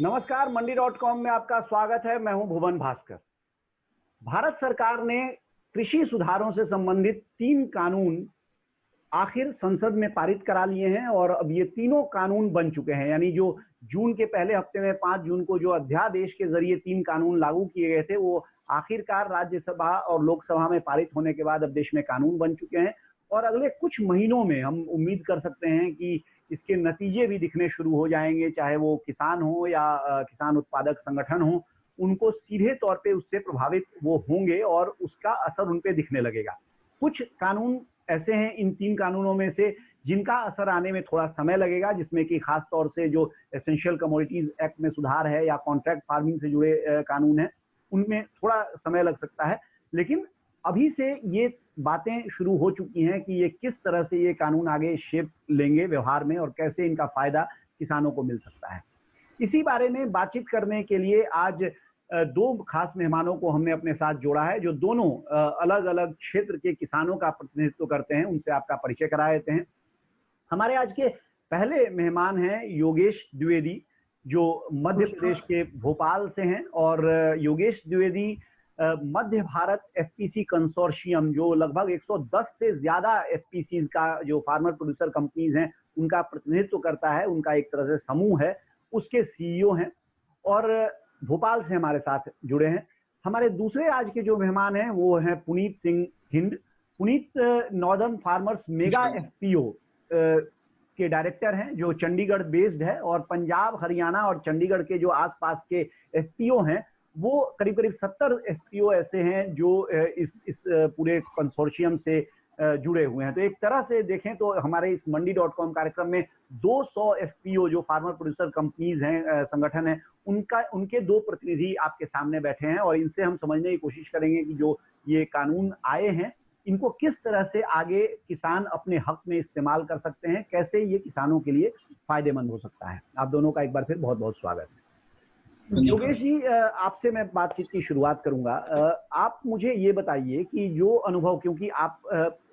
नमस्कार, मंडी.com में आपका स्वागत है। मैं हूं भुवन भास्कर। भारत सरकार ने कृषि सुधारों से संबंधित 3 कानून आखिर संसद में पारित करा लिए हैं और अब ये तीनों कानून बन चुके हैं। यानी जो जून के पहले हफ्ते में 5 जून को जो अध्यादेश के जरिए 3 कानून लागू किए गए थे, वो आखिरकार राज्यसभा और लोकसभा में पारित होने के बाद अब देश में कानून बन चुके हैं और अगले कुछ महीनों में हम उम्मीद कर सकते हैं कि इसके नतीजे भी दिखने शुरू हो जाएंगे। चाहे वो किसान हो या किसान उत्पादक संगठन हो, उनको सीधे तौर पे उससे प्रभावित वो होंगे और उसका असर उन पे दिखने लगेगा। कुछ कानून ऐसे हैं इन 3 कानूनों में से जिनका असर आने में थोड़ा समय लगेगा, जिसमें कि खास तौर से जो एसेंशियल कमोडिटीज एक्ट में सुधार है या कॉन्ट्रैक्ट फार्मिंग से जुड़े कानून हैं, उनमें थोड़ा समय लग सकता है। लेकिन अभी से ये बातें शुरू हो चुकी हैं कि ये किस तरह से ये कानून आगे शेप लेंगे व्यवहार में और कैसे इनका फायदा किसानों को मिल सकता है। इसी बारे में बातचीत करने के लिए आज 2 खास मेहमानों को हमने अपने साथ जोड़ा है, जो दोनों अलग अलग क्षेत्र के किसानों का प्रतिनिधित्व करते हैं। उनसे आपका परिचय करा देते हैं। हमारे आज के पहले मेहमान हैं योगेश द्विवेदी, जो मध्य प्रदेश के भोपाल से हैं और योगेश द्विवेदी मध्य भारत एफपीसी कंसोर्शियम, जो लगभग 110 से ज्यादा एफपीसीज का जो फार्मर प्रोड्यूसर कंपनीज हैं उनका प्रतिनिधित्व करता है, उनका एक तरह से समूह है, उसके सीईओ हैं और भोपाल से हमारे साथ जुड़े हैं। हमारे दूसरे आज के जो मेहमान हैं वो हैं Puneet Singh hind. Puneet northern farmers mega FPO के डायरेक्टर हैं, जो चंडीगढ़ बेस्ड है और पंजाब, हरियाणा और चंडीगढ़ के जो आसपास के एफपीओ हैं, वो करीब करीब 70 एफपीओ ऐसे हैं जो इस पूरे कंसोर्शियम से जुड़े हुए हैं। तो एक तरह से देखें तो हमारे इस मंडी.com कार्यक्रम में 200 एफपीओ जो फार्मर प्रोड्यूसर कंपनीज हैं, संगठन हैं, उनके 2 प्रतिनिधि आपके सामने बैठे हैं और इनसे हम समझने की कोशिश करेंगे कि जो ये कानून आए हैं, इनको किस तरह से आगे किसान अपने हक में इस्तेमाल कर सकते हैं, कैसे ये किसानों के लिए फायदेमंद हो सकता है। आप दोनों का एक बार फिर बहुत बहुत स्वागत है। योगेश जी, आपसे मैं बातचीत की शुरुआत करूंगा। आप मुझे ये बताइए कि जो अनुभव, क्योंकि आप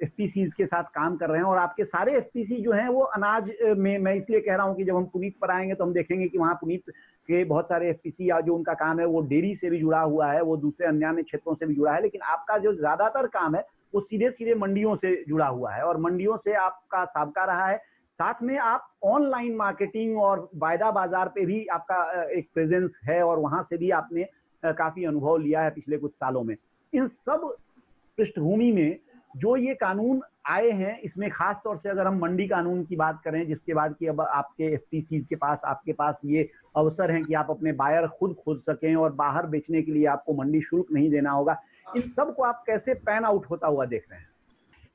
एफपीसीज के साथ काम कर रहे हैं और आपके सारे एफपीसी जो हैं वो अनाज में, मैं इसलिए कह रहा हूं कि जब हम पुनीत पर आएंगे तो हम देखेंगे कि वहां पुनीत के बहुत सारे एफपीसी या जो उनका काम है वो डेयरी से भी जुड़ा हुआ है, वो दूसरे अन्य क्षेत्रों से भी जुड़ा है, लेकिन आपका जो ज्यादातर काम है वो सीधे सीधे मंडियों से जुड़ा हुआ है और मंडियों से आपका साबका रहा है। साथ में आप ऑनलाइन मार्केटिंग और वायदा बाजार पे भी आपका एक प्रेजेंस है और वहां से भी आपने काफी अनुभव लिया है पिछले कुछ सालों में। इन सब पृष्ठभूमि में जो ये कानून आए हैं, इसमें खास तौर से अगर हम मंडी कानून की बात करें, जिसके बाद कि अब आपके एफपीसीज के पास, आपके पास ये अवसर है कि आप अपने बायर खुद खोज सकें और बाहर बेचने के लिए आपको मंडी शुल्क नहीं देना होगा, इन सब को आप कैसे पैन आउट होता हुआ देख रहे हैं?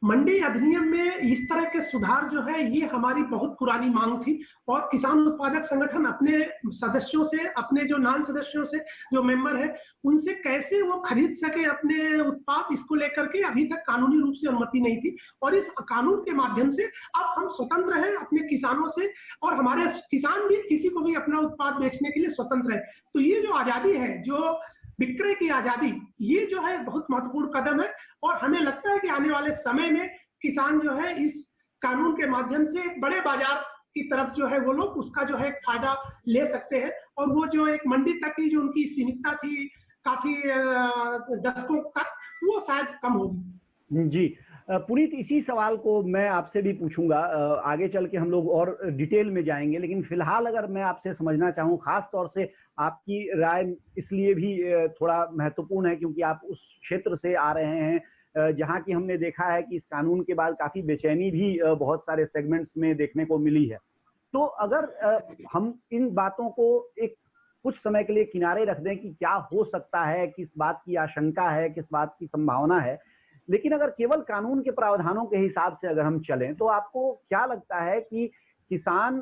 मंडी अधिनियम में इस तरह के सुधार जो है ये हमारी बहुत पुरानी मांग थी और किसान उत्पादक संगठन अपने सदस्यों से, अपने जो नॉन सदस्यों से, जो मेंबर है, उनसे कैसे वो खरीद सके अपने उत्पाद, इसको लेकर के अभी तक कानूनी रूप से अनुमति नहीं थी और इस कानून के माध्यम से अब हम स्वतंत्र हैं अपने किसानों से और हमारे किसान भी किसी को भी अपना उत्पाद बेचने के लिए स्वतंत्र है। तो ये जो आजादी है, जो विक्रय की आजादी, ये जो है बहुत महत्वपूर्ण कदम है और हमें लगता है कि आने वाले समय में किसान जो है इस कानून के माध्यम से बड़े बाजार की तरफ जो है वो लोग उसका जो है फायदा ले सकते हैं और वो जो एक मंडी तक की जो उनकी सीमितता थी काफी दशकों तक, वो शायद कम होगी। जी पुनीत, इसी सवाल को मैं आपसे भी पूछूंगा। आगे चल के हम लोग और डिटेल में जाएंगे, लेकिन फिलहाल अगर मैं आपसे समझना चाहूँ, खास तौर से आपकी राय इसलिए भी थोड़ा महत्वपूर्ण है क्योंकि आप उस क्षेत्र से आ रहे हैं जहाँ की हमने देखा है कि इस कानून के बाद काफी बेचैनी भी बहुत सारे सेगमेंट्स में देखने को मिली है। तो अगर हम इन बातों को एक कुछ समय के लिए किनारे रख दें कि क्या हो सकता है, किस बात की आशंका है, किस बात की संभावना है, लेकिन अगर केवल कानून के प्रावधानों के हिसाब से अगर हम चलें तो आपको क्या लगता है कि किसान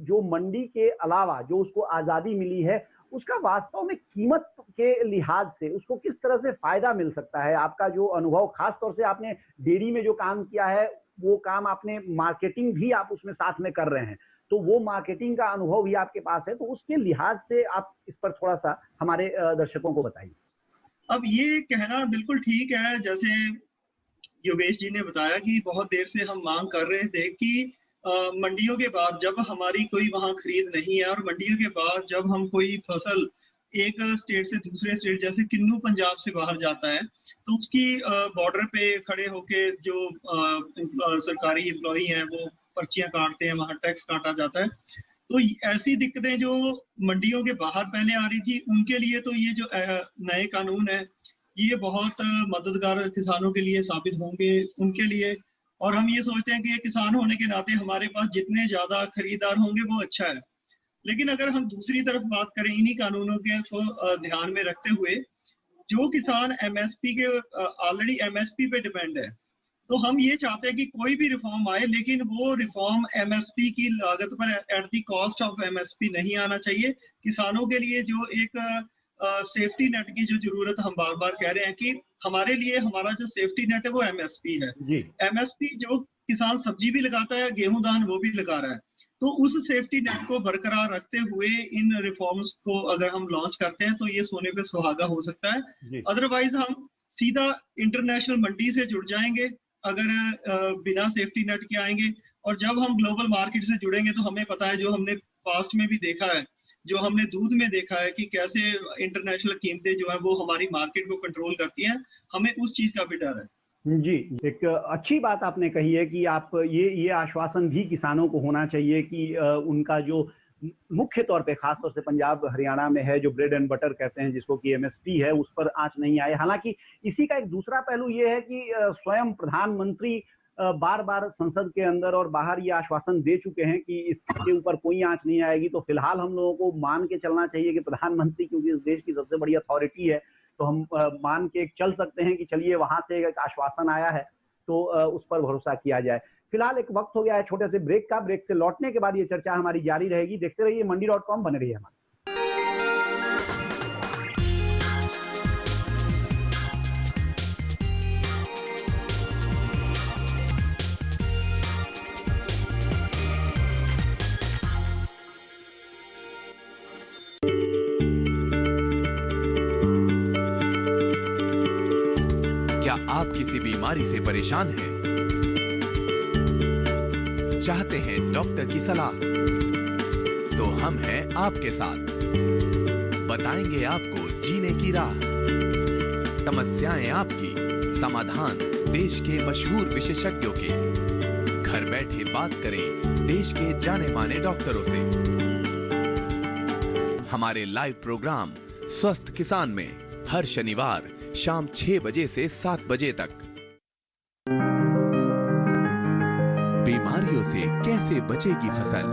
जो मंडी के अलावा जो उसको आजादी मिली है, उसका वास्तव में कीमत के लिहाज से उसको किस तरह से फायदा मिल सकता है? आपका जो अनुभव, खास तौर से आपने डेयरी में जो काम किया है, वो काम आपने मार्केटिंग भी आप उसमें साथ में कर रहे हैं, तो वो मार्केटिंग का अनुभव भी आपके पास है, तो उसके लिहाज से आप इस पर थोड़ा सा हमारे दर्शकों को बताइए। अब ये कहना बिल्कुल ठीक है, जैसे योगेश जी ने बताया कि बहुत देर से हम मांग कर रहे थे कि मंडियों के बाद जब हमारी कोई वहाँ खरीद नहीं है, और मंडियों के बाद जब हम कोई फसल एक स्टेट से दूसरे स्टेट, जैसे किन्नू पंजाब से बाहर जाता है, तो उसकी बॉर्डर पे खड़े होके जो सरकारी एम्प्लॉई हैं वो पर्चियां काटते हैं, वहाँ टैक्स काटा जाता है। तो ऐसी दिक्कतें जो मंडियों के बाहर पहले आ रही थी, उनके लिए तो ये जो नए कानून है ये बहुत मददगार किसानों के लिए साबित होंगे उनके लिए। और हम ये सोचते हैं कि किसान होने के नाते हमारे पास जितने ज्यादा खरीदार होंगे वो अच्छा है। लेकिन अगर हम दूसरी तरफ बात करें इन्हीं कानूनों के को ध्यान में रखते हुए, जो किसान एमएसपी के ऑलरेडी एमएसपी पे डिपेंड है, तो हम ये चाहते हैं कि कोई भी रिफॉर्म आए लेकिन वो रिफॉर्म एमएसपी की लागत पर at the cost of MSP नहीं आना चाहिए। किसानों के लिए जो एक सेफ्टी नेट की जो जरूरत हम बार बार कह रहे हैं कि हमारे लिए हमारा जो सेफ्टी नेट है वो एमएसपी है। एमएसपी जो किसान सब्जी भी लगाता है, गेहूं धान वो भी लगा रहा है, तो उस सेफ्टी नेट को बरकरार रखते हुए इन रिफॉर्म्स को अगर हम लॉन्च करते हैं तो ये सोने पे सुहागा हो सकता है। अदरवाइज हम सीधा इंटरनेशनल मंडी से जुड़ जाएंगे अगर बिना सेफ्टी नेट के आएंगे, और जब हम ग्लोबल मार्केट से जुड़ेंगे तो हमें पता है, जो हमने पास्ट में भी देखा है, जो हमने दूध में देखा है कि कैसे इंटरनेशनल कीमतें जो है वो हमारी मार्केट को कंट्रोल करती हैं, हमें उस चीज का भी डर है। जी, एक अच्छी बात आपने कही है कि आप ये आश्वासन भी किसानों को होना चाहिए कि उनका जो मुख्य तौर पे खासतौर से पंजाब हरियाणा में है जो ब्रेड एंड बटर कहते हैं जिसको कि एमएसपी है, उस पर आंच नहीं आए। हालांकि इसी का एक दूसरा पहलू ये है कि स्वयं प्रधानमंत्री बार बार संसद के अंदर और बाहर ये आश्वासन दे चुके हैं कि इसके ऊपर कोई आंच नहीं आएगी। तो फिलहाल हम लोगों को मान के चलना चाहिए कि प्रधानमंत्री क्योंकि इस देश की सबसे बड़ी अथॉरिटी है, तो हम मान के चल सकते हैं कि चलिए वहां से एक आश्वासन आया है तो उस पर भरोसा किया जाए। फिलहाल एक वक्त हो गया है छोटे से ब्रेक का। ब्रेक से लौटने के बाद ये चर्चा हमारी जारी रहेगी। देखते रहिए मंडी.com, बने रहिए हमारे। क्या आप किसी बीमारी से परेशान हैं? चाहते हैं डॉक्टर की सलाह? तो हम हैं आपके साथ, बताएंगे आपको जीने की राह। समस्याएं आपकी, समाधान देश के मशहूर विशेषज्ञों के। घर बैठे बात करें देश के जाने माने डॉक्टरों से। हमारे लाइव प्रोग्राम स्वस्थ किसान में हर शनिवार शाम 6 बजे से 7 बजे तक। बीमारियों से कैसे बचेगी फसल?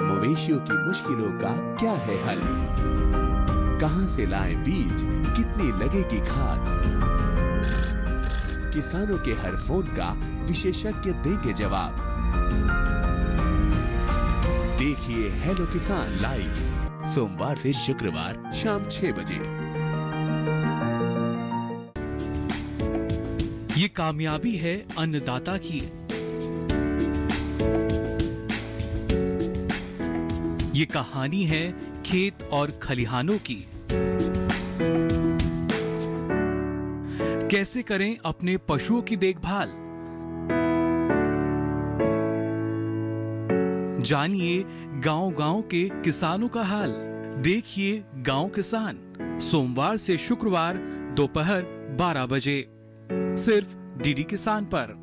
मवेशियों की मुश्किलों का क्या है हल? कहां से लाएं बीज, कितनी लगेगी खाद? किसानों के हर फोन का विशेषज्ञ देंगे जवाब। देखिए हेलो किसान लाइव सोमवार से शुक्रवार शाम 6 बजे। ये कामयाबी है अन्नदाता की। ये कहानी है खेत और खलिहानों की। कैसे करें अपने पशुओं की देखभाल? जानिए गांव-गांव के किसानों का हाल। देखिए गांव किसान सोमवार से शुक्रवार दोपहर 12 बजे सिर्फ डीडी किसान पर।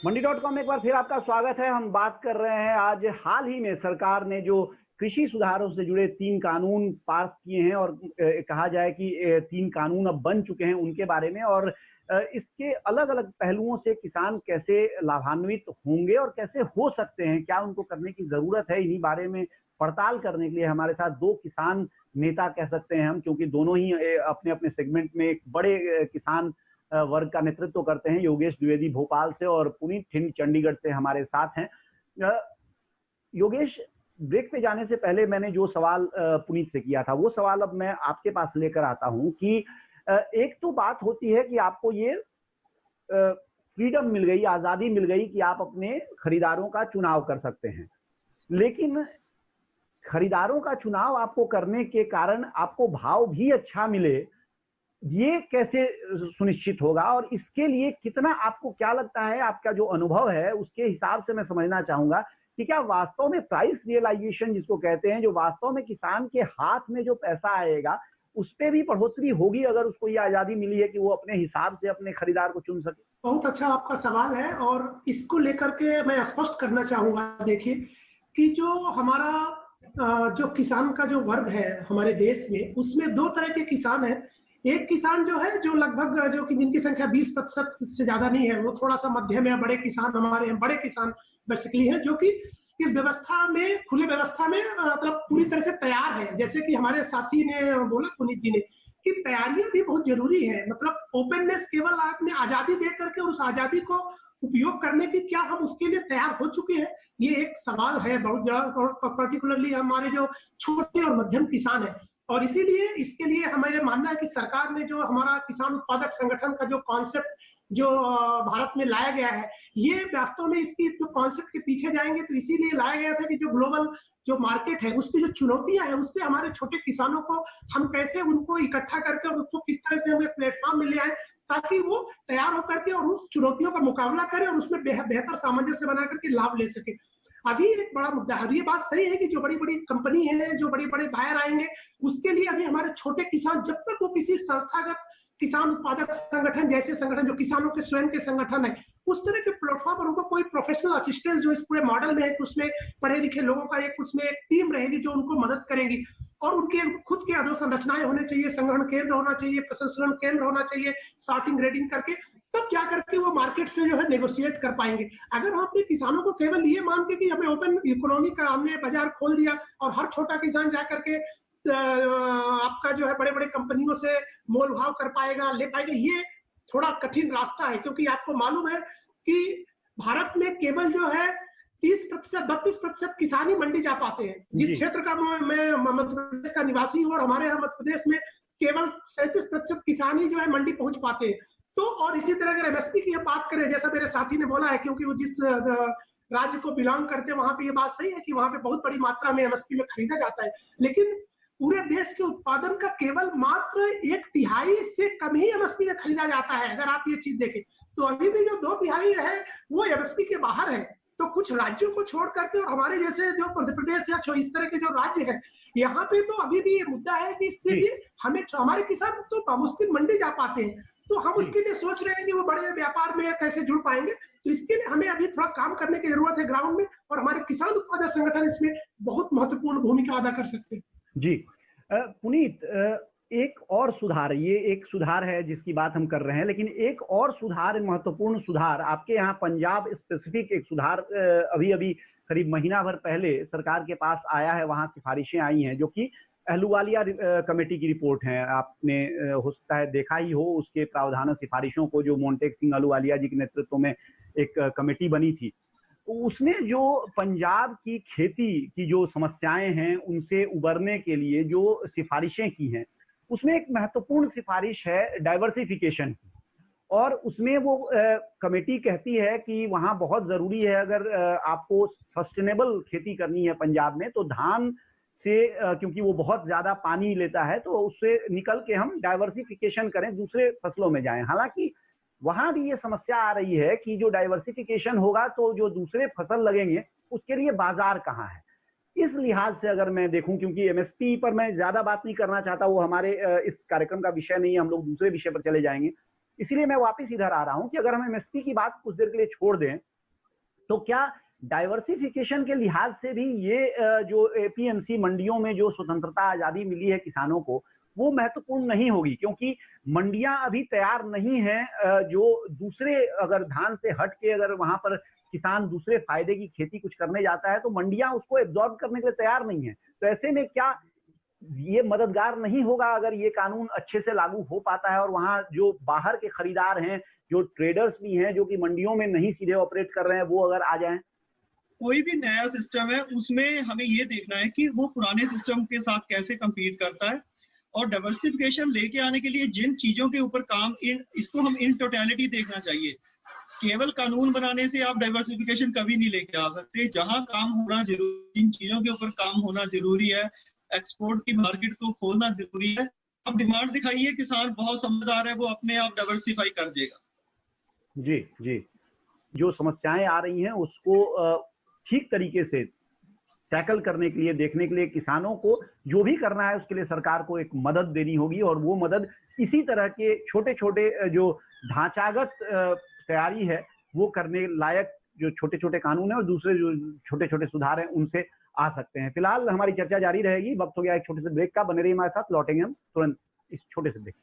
मंडी.com एक बार फिर आपका स्वागत है। हम बात कर रहे हैं आज हाल ही में सरकार ने जो कृषि सुधारों से जुड़े 3 कानून पास किए हैं और कहा जाए कि 3 कानून अब बन चुके हैं उनके बारे में, और इसके अलग अलग पहलुओं से किसान कैसे लाभान्वित होंगे और कैसे हो सकते हैं, क्या उनको करने की जरूरत है, इन्हीं बारे में पड़ताल करने के लिए हमारे साथ 2 किसान नेता कह सकते हैं हम, क्योंकि दोनों ही अपने अपने सेगमेंट में एक बड़े किसान वर्ग का नेतृत्व करते हैं। योगेश द्विवेदी भोपाल से और पुनीत थिंड चंडीगढ़ से हमारे साथ हैं। योगेश, ब्रेक पे जाने से पहले मैंने जो सवाल पुनीत से किया था वो सवाल अब मैं आपके पास लेकर आता हूं कि एक तो बात होती है कि आपको ये फ्रीडम मिल गई, आजादी मिल गई कि आप अपने खरीदारों का चुनाव कर सकते हैं। लेकिन खरीदारों का चुनाव आपको करने के कारण आपको भाव भी अच्छा मिले, ये कैसे सुनिश्चित होगा? और इसके लिए कितना, आपको क्या लगता है, आपका जो अनुभव है उसके हिसाब से मैं समझना चाहूंगा कि क्या वास्तव में प्राइस रियलाइजेशन जिसको कहते हैं, जो वास्तव में किसान के हाथ में जो पैसा आएगा उस पर भी बढ़ोतरी होगी अगर उसको ये आजादी मिली है कि वो अपने हिसाब से अपने खरीदार को चुन सके? बहुत अच्छा आपका सवाल है और इसको लेकर के मैं स्पष्ट करना चाहूंगा। देखिए कि जो हमारा जो किसान का जो वर्ग है हमारे देश में, उसमें दो तरह के किसान हैं। एक किसान जो है जो लगभग जो कि जिनकी संख्या 20% से ज्यादा नहीं है, वो थोड़ा सा मध्यम है, बड़े किसान हमारे हैं, बड़े किसान बेसिकली हैं, जो कि इस व्यवस्था में, खुले व्यवस्था में मतलब पूरी तरह से तैयार है। जैसे कि हमारे साथी ने बोला, पुनीत जी ने, कि तैयारियां भी बहुत जरूरी है। मतलब ओपननेस केवल आपने आजादी दे करके उस आजादी को उपयोग करने की, क्या हम उसके लिए तैयार हो चुके हैं, ये एक सवाल है बहुत ज्यादा, पर्टिकुलरली हमारे जो छोटे और मध्यम किसान है। और इसीलिए इसके लिए हमारे मानना है कि सरकार ने जो हमारा किसान उत्पादक संगठन का जो कॉन्सेप्ट जो भारत में लाया गया है, ये वास्तव में इसकी जो कॉन्सेप्ट के पीछे जाएंगे तो इसीलिए लाया गया था कि जो ग्लोबल जो मार्केट है उसकी जो चुनौतियां हैं, उससे हमारे छोटे किसानों को हम कैसे उनको इकट्ठा करके और उसको किस तरह से हम एक प्लेटफॉर्म में ले आए ताकि वो तैयार होकर के और उस चुनौतियों का मुकाबला करें और उसमें बेहतर सामंजस्य बना करके लाभ ले सके। अभी एक बड़ा मुद्दा है, ये बात सही है कि जो बड़ी बड़ी कंपनी है, जो बड़े बड़े बायर आएंगे, उसके लिए अभी हमारे छोटे किसान, जब तक वो किसी संस्थागत किसान उत्पादक संगठन जैसे संगठन जो किसानों के स्वयं के संगठन है, उस तरह के प्लेटफॉर्म पर उनको कोई प्रोफेशनल असिस्टेंस जो इस पूरे मॉडल में है, उसमें पढ़े लिखे लोगों का एक उसमें एक टीम रहेगी जो उनको मदद करेगी और उनके खुद के अधोसंरचनाएं होने चाहिए, संग्रहण केंद्र होना चाहिए, प्रसंस्करण केंद्र होना चाहिए, सॉर्टिंग ग्रेडिंग करके, तब क्या करके वो मार्केट से जो है नेगोशिएट कर पाएंगे। अगर हम अपने किसानों को केवल ये मान के कि हमें ओपन इकोनॉमी का हमने बाजार खोल दिया और हर छोटा किसान जा करके आपका जो है बड़े बड़े कंपनियों से मोल भाव कर पाएगा, ले पाएगा, ये थोड़ा कठिन रास्ता है। क्योंकि आपको मालूम है कि भारत में केवल जो है 30% 32% किसान ही मंडी जा पाते हैं। जिस क्षेत्र का मैं मध्य प्रदेश का निवासी हूँ और हमारे यहाँ मध्य प्रदेश में केवल 37% किसान ही जो है मंडी पहुंच पाते हैं। तो और इसी तरह अगर एमएसपी की बात करें, जैसा मेरे साथी ने बोला है, क्योंकि वो जिस राज्य को बिलोंग करते हैं वहां पे ये बात सही है कि वहां पे बहुत बड़ी मात्रा में एमएसपी में खरीदा जाता है, लेकिन पूरे देश के उत्पादन का केवल मात्र 1/3 से कम ही एमएसपी में खरीदा जाता है। अगर आप ये चीज देखें तो अभी भी जो 2/3 है वो एमएसपी के बाहर है। तो कुछ राज्यों को छोड़ करके और हमारे जैसे जो मध्य प्रदेश या इस तरह के जो राज्य है, यहाँ पे तो अभी भी ये मुद्दा है कि इसके लिए हमें, हमारे किसान तो बामुश्किल मंडी जा पाते हैं, तो हम उसके लिए सोच रहे हैं कि वो बड़े व्यापार में कैसे जुड़ पाएंगे। तो इसके लिए हमें अभी थोड़ा काम करने की जरूरत है ग्राउंड में, और हमारे किसान उत्पादक संगठन इसमें बहुत महत्वपूर्ण भूमिका अदा कर सकते हैं। जी पुनीत, एक और सुधार, ये एक सुधार है जिसकी बात हम कर रहे हैं, लेकिन एक और सुधार, महत्वपूर्ण सुधार आपके यहाँ पंजाब स्पेसिफिक एक सुधार अभी अभी करीब महीना भर पहले सरकार के पास आया है, वहां सिफारिशें आई हैं जो कि अहलूवालिया कमेटी की रिपोर्ट है। आपने हो सकता है देखा ही हो उसके प्रावधानों सिफारिशों को, जो मोन्टेक सिंह अहलूवालिया जी के नेतृत्व में एक कमेटी बनी थी। उसने जो पंजाब की खेती की जो समस्याएं हैं उनसे उबरने के लिए जो सिफारिशें की हैं, उसमें एक महत्वपूर्ण सिफारिश है डाइवर्सिफिकेशन की, और उसमें वो कमेटी कहती है कि वहाँ बहुत जरूरी है, अगर आपको सस्टेनेबल खेती करनी है पंजाब में, तो धान से क्योंकि वो बहुत ज्यादा पानी लेता है, तो उससे निकल के हम डाइवर्सिफिकेशन करें, दूसरे फसलों में जाएं। हालांकि वहां भी ये समस्या आ रही है कि जो डाइवर्सिफिकेशन होगा तो जो दूसरे फसल लगेंगे उसके लिए बाजार कहाँ है। इस लिहाज से अगर मैं देखूं, क्योंकि एमएसपी पर मैं ज्यादा बात नहीं करना चाहता, वो हमारे इस कार्यक्रम का विषय नहीं है, हम लोग दूसरे विषय पर चले जाएंगे, इसलिए मैं वापस इधर आ रहा हूं कि अगर हम एमएसपी की बात कुछ देर के लिए छोड़ दें, तो क्या डाइवर्सिफिकेशन के लिहाज से भी ये जो एपीएमसी मंडियों में जो स्वतंत्रता आजादी मिली है किसानों को, वो महत्वपूर्ण नहीं होगी? क्योंकि मंडियां अभी तैयार नहीं है, जो दूसरे, अगर धान से हट के अगर वहां पर किसान दूसरे फायदे की खेती कुछ करने जाता है तो मंडियां उसको एब्जॉर्ब करने के लिए तैयार नहीं है। तो ऐसे में क्या ये मददगार नहीं होगा अगर ये कानून अच्छे से लागू हो पाता है और वहां जो बाहर के खरीदार हैं, जो ट्रेडर्स भी हैं, जो कि मंडियों में नहीं सीधे ऑपरेट कर रहे हैं, वो अगर आ जाएं? कोई भी नया सिस्टम है उसमें हमें ये देखना है कि वो पुराने सिस्टम के साथ कैसे कम्पीट करता है और डाइवर्सिफिकेशन लेके आने के लिए जिन चीजों के ऊपर काम इसको हम इन टोटलिटी देखना चाहिए। केवल कानून बनाने से आप डाइवर्सिफिकेशन कभी नहीं लेके आ सकते। जहां काम होना जरूरी, इन चीजों के ऊपर काम होना जरूरी है। एक्सपोर्ट की मार्केट को खोलना जरूरी है। अब डिमांड दिखाइए, किसान बहुत समझदार है, वो अपने आप डाइवर्सिफाई कर देगा। जी जी, जो समस्याएं आ रही हैं उसको ठीक तरीके से टैकल करने के लिए, देखने के लिए किसानों को जो भी करना है उसके लिए सरकार को एक मदद देनी होगी, और वो मदद इसी तरह के छोटे छोटे जो ढांचागत तैयारी है वो करने लायक जो छोटे छोटे कानून है और दूसरे जो छोटे छोटे सुधार हैं उनसे आ सकते हैं। फिलहाल हमारी चर्चा जारी रहेगी, वक्त हो गया एक छोटे से ब्रेक का। बने रहिए हमारे साथ, लौटेंगे हम तुरंत इस छोटे से ब्रेक।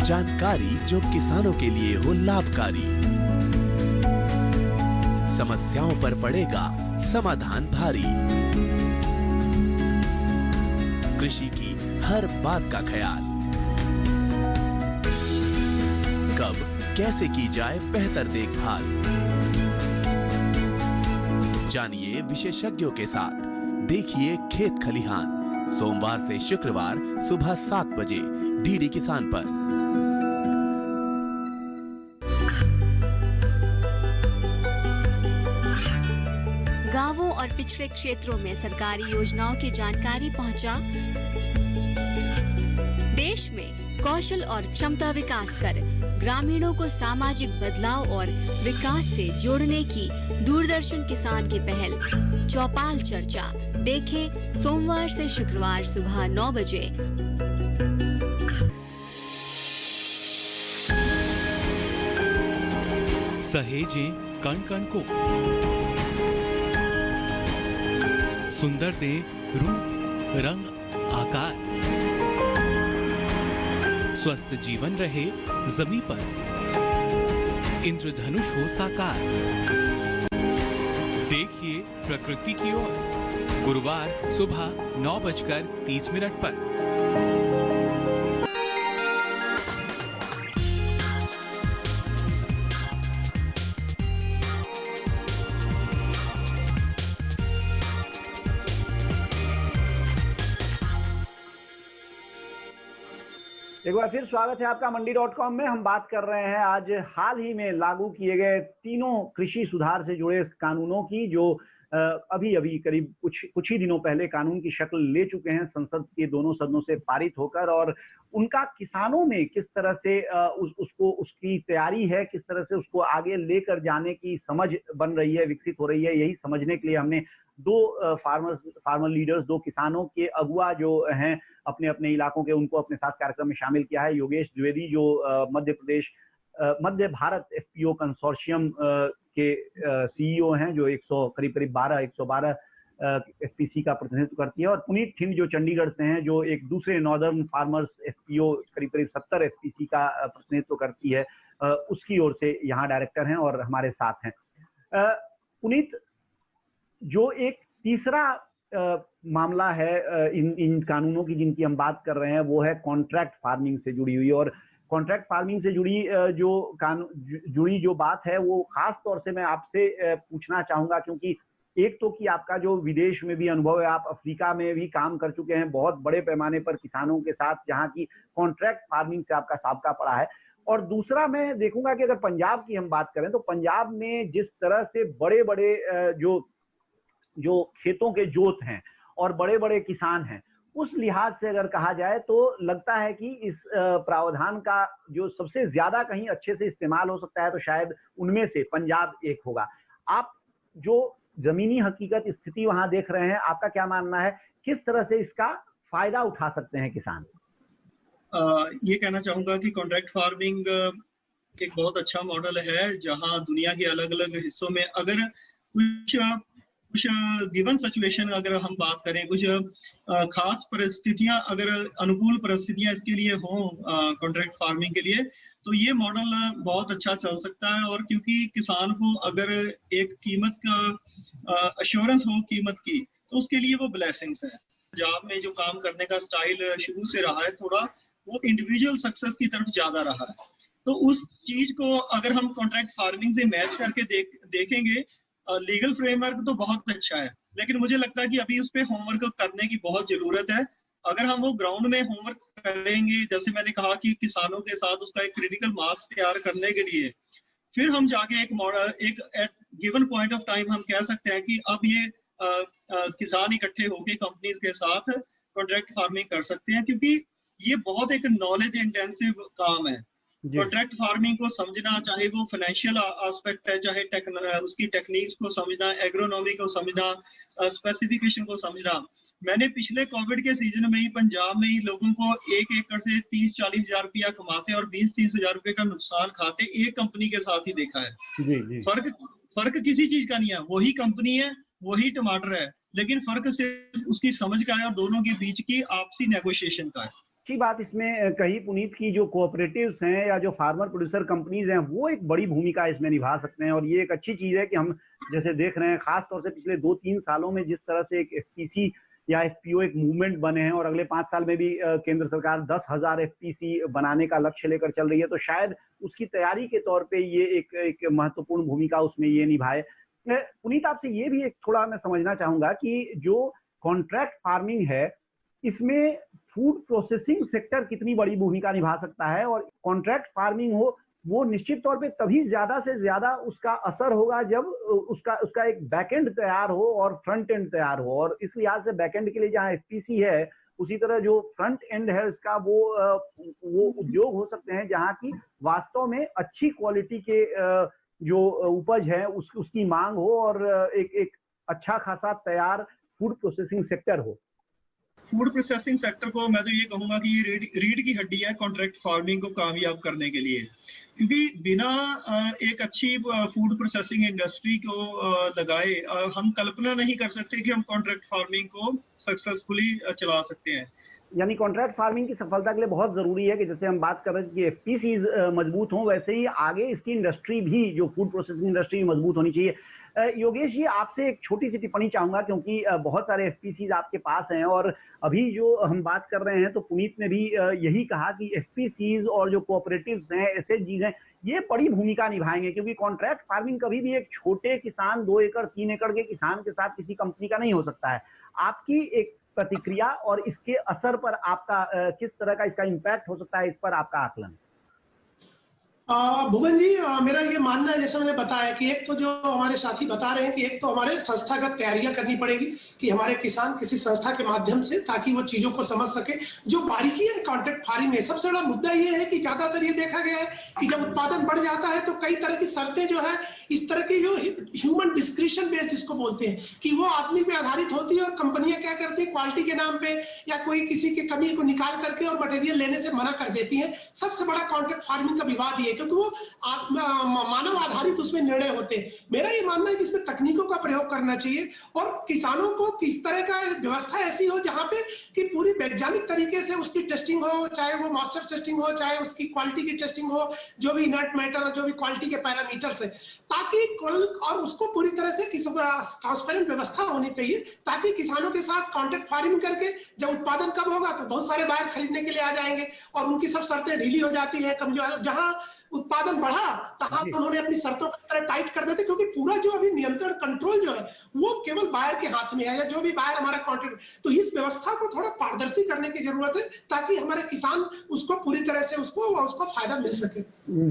जानकारी जो किसानों के लिए हो लाभकारी, समस्याओं पर पड़ेगा समाधान भारी, कृषि की हर बात का ख्याल, कब कैसे की जाए बेहतर देखभाल, जानिए विशेषज्ञों के साथ, देखिए खेत खलिहान, सोमवार से शुक्रवार सुबह 7 बजे डीडी किसान पर। गांवों और पिछड़े क्षेत्रों में सरकारी योजनाओं की जानकारी पहुंचा। देश में कौशल और क्षमता विकास कर ग्रामीणों को सामाजिक बदलाव और विकास से जोड़ने की दूरदर्शन किसान की पहल चौपाल चर्चा देखें सोमवार से शुक्रवार सुबह 9 बजे। सहेजें कण कण को, सुंदर दे रूप रंग आकार, स्वस्थ जीवन रहे जमीन पर, इंद्रधनुष हो साकार। देखिए प्रकृति की ओर, गुरुवार सुबह 9:30 पर। एक बार फिर स्वागत है आपका मंडी.com में। हम बात कर रहे हैं आज हाल ही में लागू किए गए तीनों कृषि सुधार से जुड़े कानूनों की, जो अभी करीब कुछ ही दिनों पहले कानून की शक्ल ले चुके हैं संसद के दोनों सदनों से पारित होकर, और उनका किसानों में किस तरह से उसकी तैयारी है, किस तरह से उसको आगे लेकर जाने की समझ बन रही है, विकसित हो रही है। यही समझने के लिए हमने दो फार्मर लीडर्स, दो किसानों के अगुआ जो हैं अपने अपने इलाकों के, उनको अपने साथ कार्यक्रम में शामिल किया है। योगेश द्विवेदी जो मध्य भारत एफपीओ कंसोर्शियम के सीईओ हैं, जो करीब 112 एफपीसी का प्रतिनिधित्व करती है, और पुनीत थिंड जो चंडीगढ़ से हैं, जो एक दूसरे नॉर्दर्न फार्मर्स एफपीओ करीब 70 एफपीसी का प्रतिनिधित्व करती है, उसकी ओर से यहाँ डायरेक्टर हैं और हमारे साथ हैं। पुनीत, जो एक तीसरा मामला है इन कानूनों की जिनकी हम बात कर रहे हैं, वो है कॉन्ट्रैक्ट फार्मिंग से जुड़ी हुई। और कॉन्ट्रैक्ट फार्मिंग से जुड़ी जो बात है वो खास तौर से मैं आपसे पूछना चाहूंगा, क्योंकि एक तो कि आपका जो विदेश में भी अनुभव है, आप अफ्रीका में भी काम कर चुके हैं बहुत बड़े पैमाने पर किसानों के साथ, जहां की कॉन्ट्रैक्ट फार्मिंग से आपका साबका पड़ा है। और दूसरा मैं देखूंगा कि अगर पंजाब की हम बात करें तो पंजाब में जिस तरह से बड़े बड़े जो खेतों के जोत हैं और बड़े बड़े किसान हैं, उस लिहाज से अगर कहा जाए तो लगता है कि इस प्रावधान का जो सबसे ज्यादा कहीं अच्छे से इस्तेमाल हो सकता है तो शायद उनमें से पंजाब एक होगा। आप जो जमीनी हकीकत स्थिति वहां देख रहे हैं, आपका क्या मानना है, किस तरह से इसका फायदा उठा सकते हैं किसान? ये कहना चाहूंगा कि कॉन्ट्रैक्ट फार्मिंग एक बहुत अच्छा मॉडल है, जहां दुनिया के अलग अलग हिस्सों में अगर कुछ गिवन सिचुएशन अगर हम बात करें, कुछ खास परिस्थितियां, अगर अनुकूल परिस्थितियां इसके लिए हों कॉन्ट्रैक्ट फार्मिंग के लिए, तो ये मॉडल बहुत अच्छा चल सकता है। और क्योंकि किसान को अगर एक कीमत का अश्योरेंस हो कीमत की, तो उसके लिए वो ब्लेसिंग्स है। पंजाब में जो काम करने का स्टाइल शुरू से रहा है, थोड़ा वो इंडिविजुअल सक्सेस की तरफ ज्यादा रहा है। तो उस चीज को अगर हम कॉन्ट्रैक्ट फार्मिंग से मैच करके देखेंगे, लीगल फ्रेमवर्क तो बहुत अच्छा है, लेकिन मुझे लगता है कि अभी उस पर होमवर्क करने की बहुत जरूरत है। अगर हम वो ग्राउंड में होमवर्क करेंगे, जैसे मैंने कहा कि किसानों के साथ उसका एक क्रिटिकल मास तैयार करने के लिए, फिर हम जाके एक at given point of time हम कह सकते हैं कि अब ये किसान इकट्ठे होकर कंपनीज के साथ कॉन्ट्रैक्ट फार्मिंग कर सकते हैं, क्योंकि ये बहुत एक नॉलेज इंटेंसिव काम है। कॉन्ट्रैक्ट फार्मिंग को समझना, चाहे वो फाइनेंशियल एस्पेक्ट है, चाहे उसकी टेक्निक्स को समझना, एग्रोनॉमी को समझना, स्पेसिफिकेशन को समझना। मैंने पिछले कोविड के सीजन में ही पंजाब में ही लोगों को 1 एकड़ से 30-40 हजार रुपया कमाते और 20-30 हजार रुपए का नुकसान खाते एक कंपनी के साथ ही देखा है। जी। फर्क किसी चीज का नहीं है, वही कंपनी है, वही टमाटर है, लेकिन फर्क सिर्फ उसकी समझ का है और दोनों के बीच की आपसी नेगोशिएशन का है। अच्छी बात इसमें कही पुनीत की, जो कोऑपरेटिव्स हैं या जो फार्मर प्रोड्यूसर कंपनीज हैं, वो एक बड़ी भूमिका इसमें निभा सकते हैं। और ये एक अच्छी चीज है कि हम जैसे देख रहे हैं, खास तौर से पिछले 2-3 सालों में जिस तरह से एक एफपीसी या एफपीओ एक मूवमेंट बने हैं, और अगले 5 साल में भी केंद्र सरकार 10,000 एफपीसी बनाने का लक्ष्य लेकर चल रही है, तो शायद उसकी तैयारी के तौर पे ये एक महत्वपूर्ण भूमिका उसमें ये निभाए। पुनीत, आपसे ये भी एक थोड़ा मैं समझना चाहूंगा कि जो कॉन्ट्रैक्ट फार्मिंग है, इसमें फूड प्रोसेसिंग सेक्टर कितनी बड़ी भूमिका निभा सकता है? और कॉन्ट्रैक्ट फार्मिंग हो, वो निश्चित तौर पे तभी ज्यादा से ज्यादा उसका असर होगा जब उसका एक बैकएंड तैयार हो और फ्रंट एंड तैयार हो। और इस लिहाज से बैकएंड के लिए जहाँ एफपीसी है, उसी तरह जो फ्रंट एंड है इसका वो उद्योग हो सकते हैं जहाँ की वास्तव में अच्छी क्वालिटी के जो उपज है उसकी मांग हो और एक अच्छा खासा तैयार फूड प्रोसेसिंग सेक्टर हो। फूड प्रोसेसिंग सेक्टर को मैं तो ये कहूंगा कि ये रीढ़ की हड्डी है कॉन्ट्रैक्ट फार्मिंग को कामयाब करने के लिए, क्योंकि बिना एक अच्छी फूड प्रोसेसिंग इंडस्ट्री को लगाए हम कल्पना नहीं कर सकते कि हम कॉन्ट्रैक्ट फार्मिंग को सक्सेसफुली चला सकते हैं। यानी कॉन्ट्रैक्ट फार्मिंग की सफलता के लिए बहुत जरूरी है कि जैसे हम बात कर रहे हैं कि एफपीसीज मजबूत हों, वैसे ही आगे इसकी इंडस्ट्री भी, जो फूड प्रोसेसिंग इंडस्ट्री मजबूत होनी चाहिए। योगेश जी, आपसे एक छोटी सी टिप्पणी चाहूंगा, क्योंकि बहुत सारे एफपीसीज आपके पास हैं और अभी जो हम बात कर रहे हैं तो पुनीत ने भी यही कहा कि एफपीसीज और जो कोऑपरेटिव्स हैं, एसएचजीज हैं, ये बड़ी भूमिका निभाएंगे, क्योंकि कॉन्ट्रैक्ट फार्मिंग कभी भी एक छोटे किसान 2 एकड़ 3 एकड़ के किसान के साथ किसी कंपनी का नहीं हो सकता है। आपकी एक प्रतिक्रिया और इसके असर पर आपका किस तरह का इसका इम्पैक्ट हो सकता है, इस पर आपका आकलन? भुवन जी, मेरा ये मानना है, जैसे मैंने बताया कि एक तो जो हमारे साथी बता रहे हैं कि एक तो हमारे संस्थागत तैयारियां करनी पड़ेगी कि हमारे किसान किसी संस्था के माध्यम से, ताकि वो चीजों को समझ सके। जो बारीकी है कॉन्ट्रैक्ट फार्मिंग में, सबसे बड़ा मुद्दा ये है कि ज्यादातर ये देखा गया है कि जब उत्पादन बढ़ जाता है तो कई तरह की शर्तें जो है, इस तरह की जो ह्यूमन डिस्क्रिप्शन बेस जिसको बोलते हैं, कि वो आदमी पे आधारित होती है और कंपनियां क्या करती है, क्वालिटी के नाम पे या कोई किसी की कमी को निकाल करके और मटेरियल लेने से मना कर देती है। सबसे बड़ा कॉन्ट्रैक्ट फार्मिंग का विवाद ये, क्योंकि वो मानव आधारित उसमें निर्णय होते हैं। मेरा ये मानना है कि इसमें तकनीकों का प्रयोग करना चाहिए और किसानों को किस तरह का व्यवस्था ऐसी हो जहां पे कि पूरी वैज्ञानिक तरीके से उसकी टेस्टिंग हो, चाहे वो मॉइस्चर टेस्टिंग हो, चाहे उसकी क्वालिटी की टेस्टिंग हो, जो भी इनर्ट मैटर और जो भी क्वालिटी के पैरामीटर्स है, ताकि और उसको पूरी तरह से ट्रांसपेरेंट व्यवस्था होनी चाहिए, ताकि किसानों के साथ कॉन्ट्रैक्ट फार्मिंग करके जब उत्पादन कम होगा तो बहुत सारे बाहर खरीदने के लिए आ जाएंगे और उनकी सब शर्तें ढीली हो जाती है, कमजोर। जहां उत्पादन बढ़ा तहां उन्होंने अपनी शर्तों को तरह टाइट कर देते, क्योंकि पूरा जो अभी नियंत्रण कंट्रोल जो है वो केवल बायर के हाथ में है, या जो भी बायर हमारा कॉन्ट्रैक्ट। तो इस व्यवस्था को थोड़ा पारदर्शी करने की जरूरत है, ताकि हमारे किसान उसको पूरी तरह से उसको फायदा मिल सके।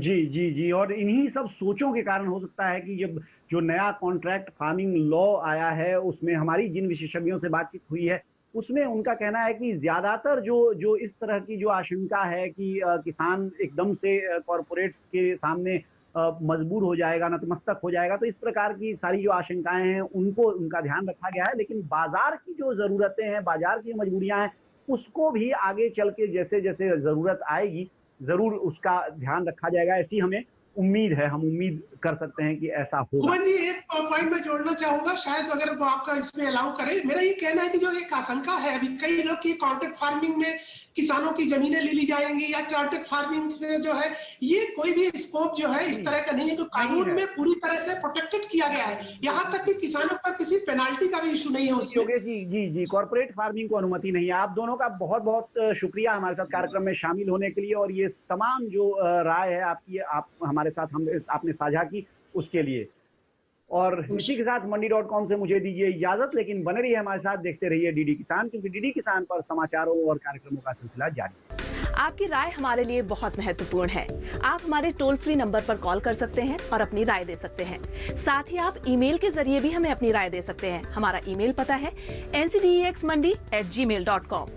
जी जी जी। और इन्हीं सब सोचों के कारण हो सकता है कि जब जो नया कॉन्ट्रैक्ट फार्मिंग लॉ आया है, उसमें हमारी जिन विशेषज्ञों से बातचीत हुई है, उसमें उनका कहना है कि ज्यादातर जो इस तरह की जो आशंका है कि किसान एकदम से कॉरपोरेट्स के सामने मजबूर हो जाएगा, नतमस्तक हो जाएगा, तो इस प्रकार की सारी जो आशंकाएं हैं उनका ध्यान रखा गया है। लेकिन बाजार की जो जरूरतें हैं, बाजार की मजबूरियां हैं, उसको भी आगे चल के जैसे जैसे जरूरत आएगी जरूर उसका ध्यान रखा जाएगा, ऐसी हमें उम्मीद है, हम उम्मीद कर सकते हैं कि ऐसा होगा। भुवन जी, एक पॉइंट मैं जोड़ना चाहूंगा, शायद अगर वो आपका इसमें अलाउ करे। मेरा ये कहना है कि जो एक आशंका है अभी कई लोग की कॉन्ट्रैक्ट फार्मिंग में किसानों की जमीनें ले ली जाएंगी, या कॉन्ट्रैक्ट फार्मिंग में जो है ये कोई भी स्कोप जो है इस तरह का नहीं है, जो कानून में पूरी तरह से प्रोटेक्टेड किया गया है। यहाँ तक कि किसानों पर किसी पेनाल्टी का भी इशू नहीं है उसमें। योगेश जी, कॉर्पोरेट फार्मिंग को अनुमति नहीं है। आप दोनों का बहुत बहुत शुक्रिया हमारे साथ कार्यक्रम में शामिल होने के लिए, और ये तमाम जो राय है आपकी, आप हमारे साथ आपने साझा की उसके लिए। और इसी के साथ मंडी.com से मुझे दीजिए इजाजत, लेकिन बने रहिए हमारे साथ, देखते रहिए डीडी किसान, क्योंकि डीडी किसान पर समाचारों और कार्यक्रमों का सिलसिला जारी है। आपकी राय हमारे लिए बहुत महत्वपूर्ण है। आप हमारे टोल फ्री नंबर पर कॉल कर सकते हैं और अपनी राय दे सकते हैं। साथ ही आप ईमेल के जरिए भी हमें अपनी राय दे सकते हैं। हमारा ईमेल पता है ncdexmandi@gmail.com।